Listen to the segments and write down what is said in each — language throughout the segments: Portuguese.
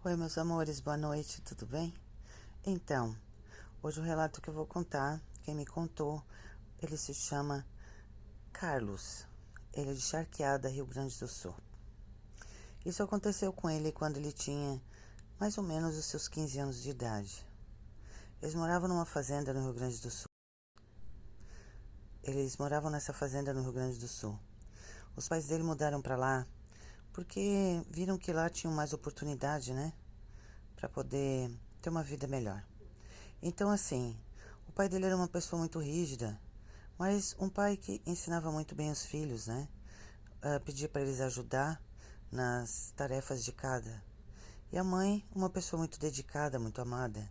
Oi, meus amores, boa noite, tudo bem? Então, hoje o relato que eu vou contar, quem me contou, ele se chama Carlos. Ele é de Charqueada, Rio Grande do Sul. Isso aconteceu com ele quando ele tinha mais ou menos os seus 15 anos de idade. Eles moravam numa fazenda no Rio Grande do Sul. Eles moravam nessa fazenda no Rio Grande do Sul. Os pais dele mudaram para lá porque viram que lá tinham mais oportunidade, né? Para poder ter uma vida melhor. Então, assim, o pai dele era uma pessoa muito rígida, mas um pai que ensinava muito bem os filhos, né? Pedia para eles ajudar nas tarefas de casa. E a mãe, uma pessoa muito dedicada, muito amada,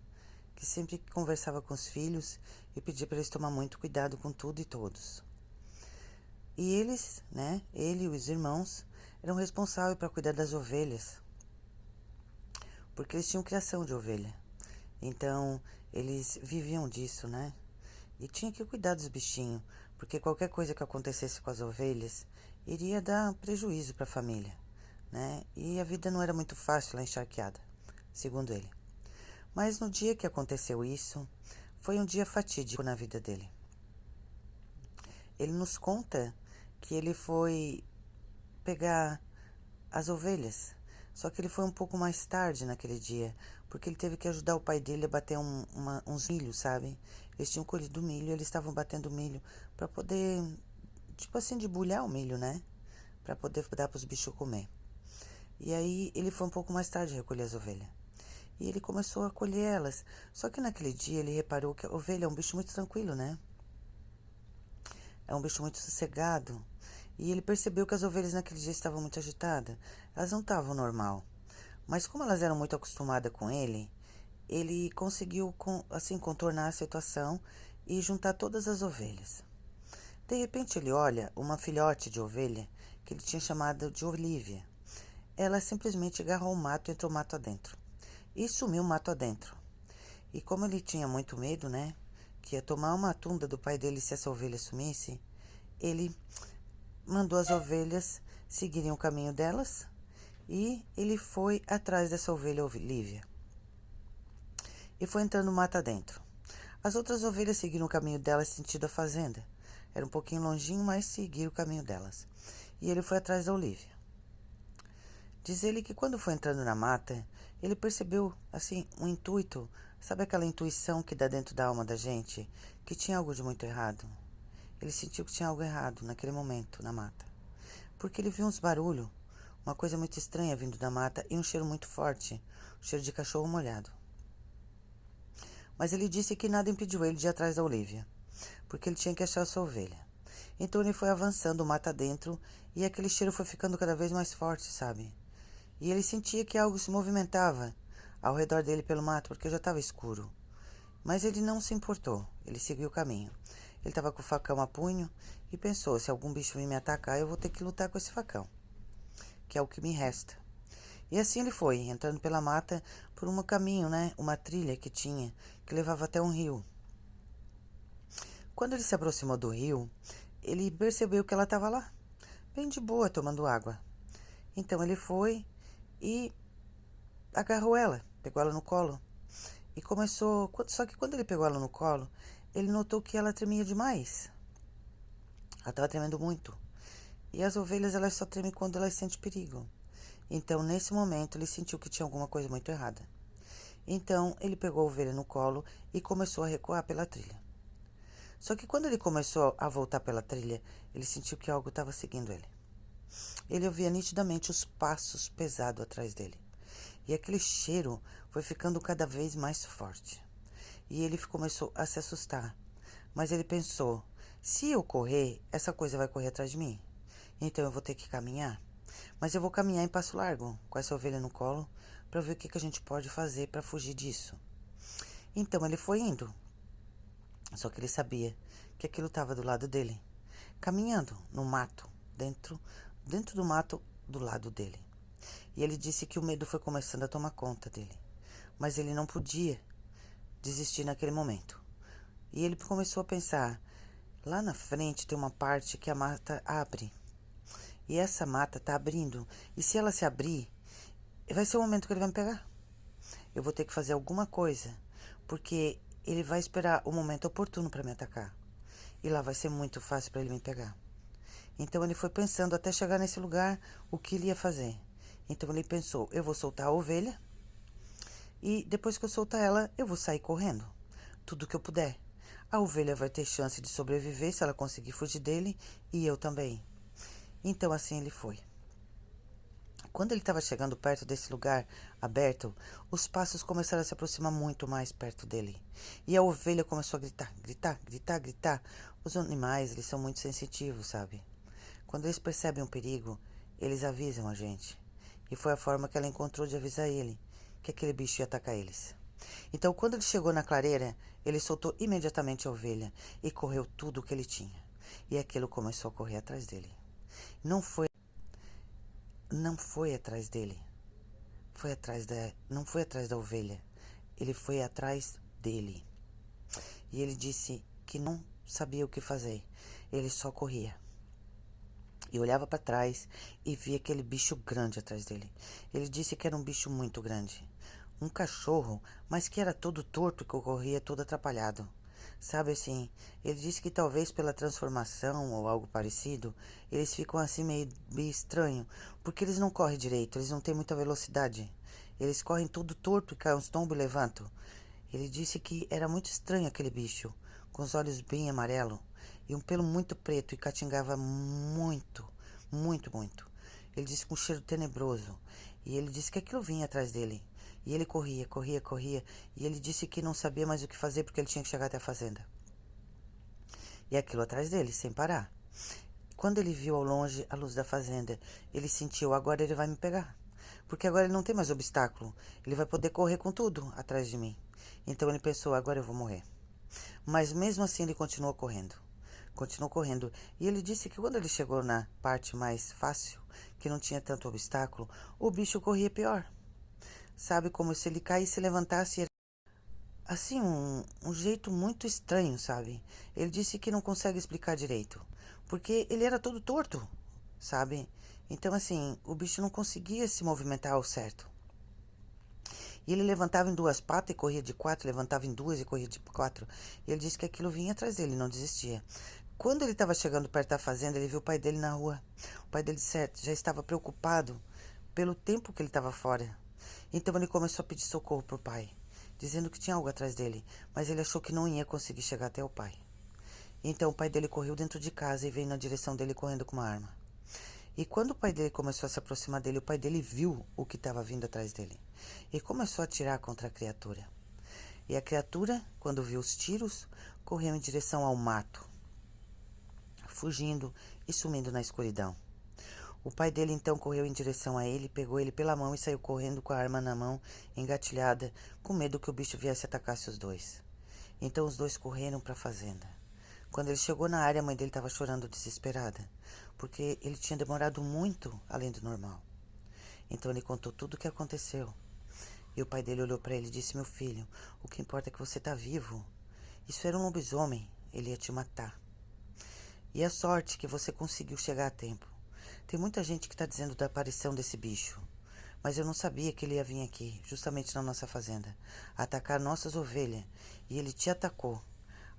que sempre conversava com os filhos e pedia para eles tomar muito cuidado com tudo e todos. E eles, né, ele e os irmãos, eram responsáveis para cuidar das ovelhas, porque eles tinham criação de ovelha. Então, eles viviam disso, né? E tinha que cuidar dos bichinhos, porque qualquer coisa que acontecesse com as ovelhas iria dar prejuízo para a família, né? E a vida não era muito fácil lá em Charqueada, segundo ele. Mas no dia que aconteceu isso, foi um dia fatídico na vida dele. Ele nos conta que ele foi pegar as ovelhas, só que ele foi um pouco mais tarde naquele dia, porque ele teve que ajudar o pai dele a bater uns milho, sabe? Eles tinham colhido milho e eles estavam batendo milho para poder, tipo assim, debulhar o milho, né? Para poder dar para os bichos comer. E aí ele foi um pouco mais tarde recolher as ovelhas. E ele começou a colher elas. Só que naquele dia ele reparou que a ovelha é um bicho muito tranquilo, né? É um bicho muito sossegado. E ele percebeu que as ovelhas naquele dia estavam muito agitadas. Elas não estavam normal. Mas como elas eram muito acostumadas com ele conseguiu assim contornar a situação e juntar todas as ovelhas. De repente ele olha uma filhote de ovelha que ele tinha chamado de Olívia. Ela simplesmente agarrou o mato e entrou mato adentro. E sumiu mato adentro. E como ele tinha muito medo, né? Que ia tomar uma tunda do pai dele se essa ovelha sumisse, ele mandou as ovelhas seguirem o caminho delas e ele foi atrás dessa ovelha Olívia. E foi entrando mata dentro. As outras ovelhas seguiram o caminho delas sentido a fazenda. Era um pouquinho longinho, mas seguiram o caminho delas. E ele foi atrás da Olívia. Diz ele que quando foi entrando na mata, ele percebeu, assim, um intuito. Sabe aquela intuição que dá dentro da alma da gente? Que tinha algo de muito errado. Ele sentiu que tinha algo errado naquele momento, na mata. Porque ele viu uns barulhos, uma coisa muito estranha vindo da mata e um cheiro muito forte, um cheiro de cachorro molhado. Mas ele disse que nada impediu ele de ir atrás da Olívia, porque ele tinha que achar a sua ovelha. Então ele foi avançando mata dentro e aquele cheiro foi ficando cada vez mais forte, sabe? E ele sentia que algo se movimentava ao redor dele pelo mato, porque já estava escuro. Mas ele não se importou, ele seguiu o caminho. Ele estava com o facão a punho e pensou, se algum bicho vir me atacar, eu vou ter que lutar com esse facão, que é o que me resta. E assim ele foi, entrando pela mata por um caminho, né? Uma trilha que tinha, que levava até um rio. Quando ele se aproximou do rio, ele percebeu que ela estava lá, bem de boa, tomando água. Então ele foi e agarrou ela, pegou ela no colo e começou. Só que quando ele pegou ela no colo, ele notou que ela tremia demais. Ela estava tremendo muito. E as ovelhas, elas só tremem quando elas sentem perigo. Então, nesse momento, ele sentiu que tinha alguma coisa muito errada. Então, ele pegou a ovelha no colo e começou a recuar pela trilha. Só que quando ele começou a voltar pela trilha, ele sentiu que algo estava seguindo ele. Ele ouvia nitidamente os passos pesados atrás dele. E aquele cheiro foi ficando cada vez mais forte. E ele começou a se assustar. Mas ele pensou, se eu correr, essa coisa vai correr atrás de mim. Então eu vou ter que caminhar. Mas eu vou caminhar em passo largo, com essa ovelha no colo, para ver o que a gente pode fazer para fugir disso. Então ele foi indo. Só que ele sabia que aquilo estava do lado dele, caminhando no mato, dentro do mato do lado dele. E ele disse que o medo foi começando a tomar conta dele. Mas ele não podia desistir naquele momento. E ele começou a pensar, lá na frente tem uma parte que a mata abre. E essa mata está abrindo. E se ela se abrir, vai ser o momento que ele vai me pegar. eu vou ter que fazer alguma coisa, porque ele vai esperar o momento oportuno para me atacar. E lá vai ser muito fácil para ele me pegar. Então ele foi pensando até chegar nesse lugar o que ele ia fazer. Então ele pensou, eu vou soltar a ovelha e depois que eu soltar ela, eu vou sair correndo. Tudo que eu puder. A ovelha vai ter chance de sobreviver se ela conseguir fugir dele e eu também. Então assim ele foi. Quando ele estava chegando perto desse lugar aberto, os passos começaram a se aproximar muito mais perto dele. E a ovelha começou a gritar, gritar, gritar, gritar. Os animais, eles são muito sensitivos, sabe? Quando eles percebem um perigo, eles avisam a gente. E foi a forma que ela encontrou de avisar ele que aquele bicho ia atacar eles. Então, quando ele chegou na clareira, ele soltou imediatamente a ovelha e correu tudo o que ele tinha. E aquilo começou a correr atrás dele. Não foi atrás dele. Não foi atrás da ovelha. Ele foi atrás dele. E ele disse que não sabia o que fazer. Ele só corria. E olhava para trás e via aquele bicho grande atrás dele. Ele disse que era um bicho muito grande. Um cachorro, mas que era todo torto e que corria todo atrapalhado. Sabe assim, ele disse que talvez pela transformação ou algo parecido, eles ficam assim meio estranho, porque eles não correm direito, eles não têm muita velocidade. Eles correm todo torto e caem uns tombos e levantam. Ele disse que era muito estranho aquele bicho, com os olhos bem amarelos e um pelo muito preto e catingava muito, muito, muito. Ele disse com um cheiro tenebroso e ele disse que aquilo vinha atrás dele. E ele corria, corria, corria e ele disse que não sabia mais o que fazer porque ele tinha que chegar até a fazenda. E aquilo atrás dele, sem parar. Quando ele viu ao longe a luz da fazenda, ele sentiu, agora ele vai me pegar. Porque agora ele não tem mais obstáculo. Ele vai poder correr com tudo atrás de mim. Então ele pensou, agora eu vou morrer. Mas mesmo assim ele continuou correndo. Continuou correndo. E ele disse que quando ele chegou na parte mais fácil, que não tinha tanto obstáculo, o bicho corria pior. Sabe, como se ele caísse e levantasse. Assim, um jeito muito estranho, sabe? Ele disse que não consegue explicar direito. Porque ele era todo torto, sabe? Então, assim, o bicho não conseguia se movimentar ao certo. E ele levantava em 2 patas e corria de 4, levantava em 2 e corria de 4. E ele disse que aquilo vinha atrás dele, não desistia. Quando ele estava chegando perto da fazenda, ele viu o pai dele na rua. O pai dele, certo, já estava preocupado pelo tempo que ele estava fora. Então ele começou a pedir socorro pro pai, dizendo que tinha algo atrás dele, mas ele achou que não ia conseguir chegar até o pai. Então o pai dele correu dentro de casa e veio na direção dele correndo com uma arma. E quando o pai dele começou a se aproximar dele, o pai dele viu o que estava vindo atrás dele e começou a atirar contra a criatura. E a criatura, quando viu os tiros, correu em direção ao mato, fugindo e sumindo na escuridão. O pai dele então correu em direção a ele, pegou ele pela mão e saiu correndo com a arma na mão, engatilhada, com medo que o bicho viesse e atacasse os dois. Então os dois correram para a fazenda. Quando ele chegou na área, a mãe dele estava chorando desesperada, porque ele tinha demorado muito além do normal. Então ele contou tudo o que aconteceu. E o pai dele olhou para ele e disse, meu filho, o que importa é que você está vivo. Isso era um lobisomem, ele ia te matar. E a sorte que você conseguiu chegar a tempo. Tem muita gente que está dizendo da aparição desse bicho, mas eu não sabia que ele ia vir aqui, justamente na nossa fazenda, atacar nossas ovelhas, e ele te atacou.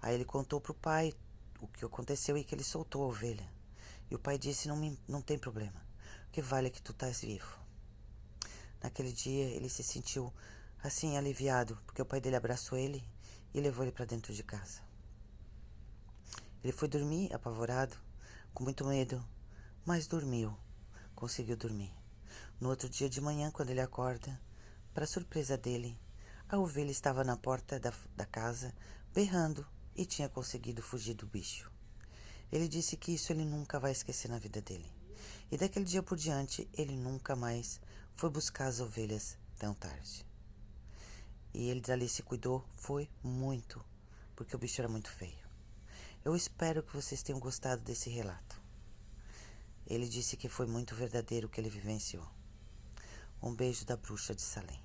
Aí ele contou pro pai o que aconteceu e que ele soltou a ovelha. E o pai disse, não tem problema, o que vale é que tu estás vivo. Naquele dia ele se sentiu assim aliviado, porque o pai dele abraçou ele e levou ele para dentro de casa. Ele foi dormir apavorado, com muito medo, mas dormiu, conseguiu dormir. No outro dia de manhã, quando ele acorda, para surpresa dele, a ovelha estava na porta da casa, berrando, e tinha conseguido fugir do bicho. Ele disse que isso ele nunca vai esquecer na vida dele. E daquele dia por diante, ele nunca mais foi buscar as ovelhas tão tarde. E ele dali se cuidou, foi muito, porque o bicho era muito feio. Eu espero que vocês tenham gostado desse relato. Ele disse que foi muito verdadeiro o que ele vivenciou. Um beijo da bruxa de Salem.